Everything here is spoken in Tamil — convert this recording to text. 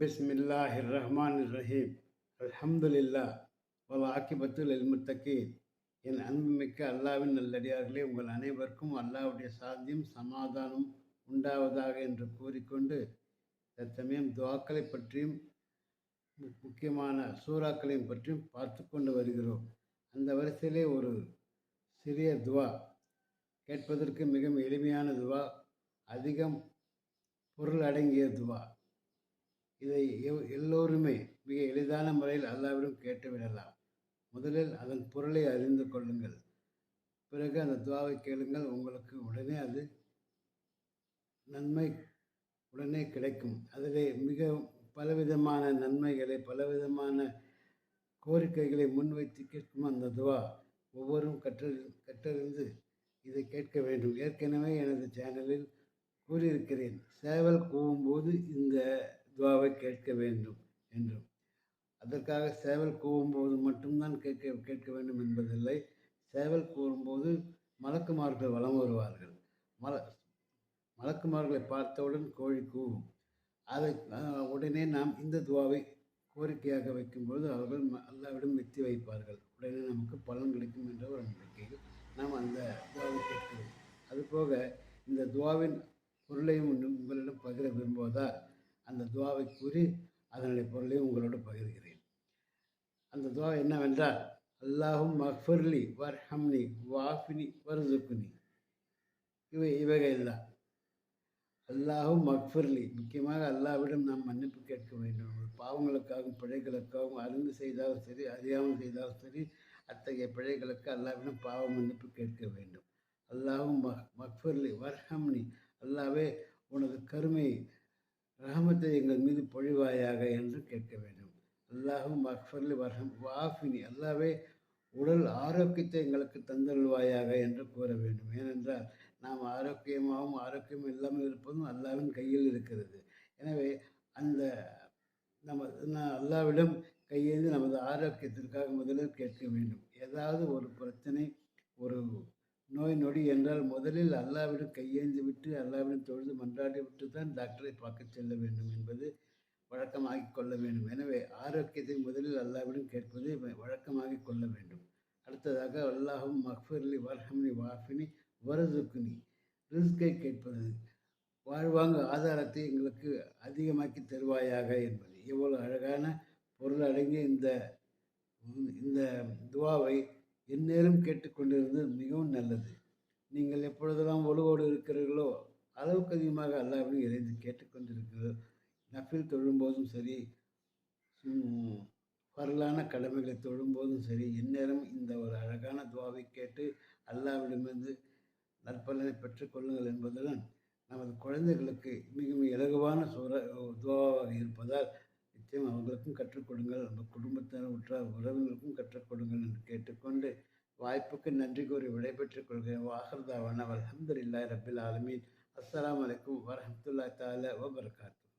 பிஸ்மில்லாஹிர் ரஹ்மானிர் ரஹீம். அல்ஹம்துலில்லாஹ் வல் ஆக்கிபத்து லில் முத்தகீன். என் அன்புமிக்க அல்லாஹ்வின் நல்லடியார்களே, உங்கள் அனைவருக்கும் அல்லாஹ்வுடைய சாந்தியும் சமாதானம் உண்டாவதாக என்று கூறிக்கொண்டு, தற்சமயம் துஆக்களை பற்றியும் முக்கியமான சூறாக்களையும் பற்றியும் பார்த்து கொண்டு வருகிறோம். அந்த வரிசையிலே ஒரு சிறிய துவா, கேட்பதற்கு மிகவும் எளிமையான துவா, அதிகம் பொருள் அடங்கிய துவா. இதை எல்லோருமே மிக எளிதான முறையில் அல்லாஹ்விடம் கேட்டுவிடலாம். முதலில் அதன் பொருளை அறிந்து கொள்ளுங்கள். பிறகு அந்த துவாவை கேளுங்கள். உங்களுக்கு உடனே அது நன்மை உடனே கிடைக்கும். அதிலே மிக பலவிதமான நன்மைகளை, பலவிதமான கோரிக்கைகளை முன்வைத்து கேட்கும் அந்த துவா ஒவ்வொருவரும் கற்றறிந்து இதை கேட்க வேண்டும். ஏற்கனவே எனது சேனலில் கூறியிருக்கிறேன், சேவல் கூவும்போது இந்த துவாவை கேட்க வேண்டும் என்றும். அதற்காக சேவல் கூவும்போது மட்டும்தான் கேட்க வேண்டும் என்பதில்லை. சேவல் கூவும்போது மலக்குமார்கள் வலம் வருவார்கள். மலக்குமார்களை பார்த்தவுடன் கோழி கூவும். அதை உடனே நாம் இந்த துவாவை கோரிக்கையாக வைக்கும்போது அவர்கள் அல்லாவிடம் எத்தி வைப்பார்கள். உடனே நமக்கு பலன் கிடைக்கும் என்ற ஒரு நம்பிக்கையில் நாம் அந்த துவாவை கேட்கிறோம். அதுபோக இந்த துவாவின் பொருளையும் உங்களிடம் பகிர விரும்புவதால் அந்த துவாவை கூறி அதனுடைய பொருளையும் உங்களோடு பகிர்கிறேன். அந்த துவா என்னவென்றால், அல்லாஹும் மக்ஃபிர்லி வர்ஹம்னி வாஃபினி வர்சுக்னி. இவைகள்தான். அல்லாஹும் மக்ஃபிர்லி, முக்கியமாக அல்லாஹ்விடம் நாம் மன்னிப்பு கேட்க வேண்டும். பாவங்களுக்காகவும் பிழைகளுக்காகவும் அறிந்து செய்தாலும் சரி, அறியாமல் செய்தாலும் சரி, அத்தகைய பிழைகளுக்கு அல்லாஹ்விடம் பாவ மன்னிப்பு கேட்க வேண்டும். அல்லாஹும் மக்ஃபிர்லி வர்ஹம்னி, அல்லாஹ்வே உனது கருமை ரஹமத்தை எங்கள் மீது பொழிவாயாக என்று கேட்க வேண்டும். அல்லாஹும் மக்ஃபிர்லி வர்ஹம் வாஃபினி, அல்லாஹ்வே உடல் ஆரோக்கியத்தை எங்களுக்கு தந்தருள்வாயாக என்று கூற வேண்டும். ஏனென்றால் நாம் ஆரோக்கியமாகவும் ஆரோக்கியம் இல்லாமல் இருப்பதும் அல்லாஹ்வின் கையில் இருக்கிறது. எனவே அந்த அல்லாஹ்விடம் கையேந்தி நமது ஆரோக்கியத்திற்காக முதலில் கேட்க வேண்டும். ஏதாவது ஒரு பிரச்சனை, ஒரு நோய் நொடி என்றால் முதலில் அல்லாஹ்விடம் கையேந்தி விட்டு, அல்லாஹ்விடம் தொழுது மன்றாடி விட்டு தான் டாக்டரை பார்க்க செல்ல வேண்டும் என்பது வழக்கமாகிக் கொள்ள வேண்டும். எனவே ஆரோக்கியத்தை முதலில் அல்லாஹ்விடம் கேட்பதை வழக்கமாகிக் கொள்ள வேண்டும். அடுத்ததாக அல்லாஹும் மக்ஃபிர்லி வர்ஹம்னி வாஃபினி வர்சுக்னி, ரிஸ்கை கேட்பது, வாழ்வாங்கு ஆதாரத்தை எங்களுக்கு அதிகமாக்கி தருவாயாக என்பது. எவ்வளவு அழகான பொருள் அடங்கிய இந்த துவாவை எந்நேரம் கேட்டுக்கொண்டிருந்தது மிகவும் நல்லது. நீங்கள் எப்பொழுதெல்லாம் ஒழுவோடு இருக்கிறீர்களோ அளவுக்கு அதிகமாக அல்லாஹ்விடம் இறைந்து கேட்டுக்கொண்டிருக்கிறீர்கள். நஃபில் தொழும்போதும் சரி, ஃபர்லான கடமைகளை தொழும்போதும் சரி, எந்நேரம் இந்த ஒரு அழகான துவாவை கேட்டு அல்லாஹ்விடமிருந்து நற்பலனை பெற்றுக்கொள்ளுங்கள் என்பதுடன், நமது குழந்தைகளுக்கு மிகவும் இலகுவான துவாவாக இருப்பதால் நிச்சயம் அவர்களுக்கும் கற்றுக் கொடுங்கள், நம்ம குடும்பத்தினர் உற்றார் உறவினருக்கும் கற்றுக் கொடுங்கள் என்று கேட்டுக்கொண்டு, வாய்ப்புக்கு நன்றி கூறி விடைபெற்றுக் கொள்கிறேன். வாஹிர் தாவானா அல்ஹம்துலில்லாஹி ரப்பில் ஆலமீன். அஸ்ஸலாமு அலைக்கும் வரஹ்மத்துல்லாஹி தஆலா வபரகாத்துஹு.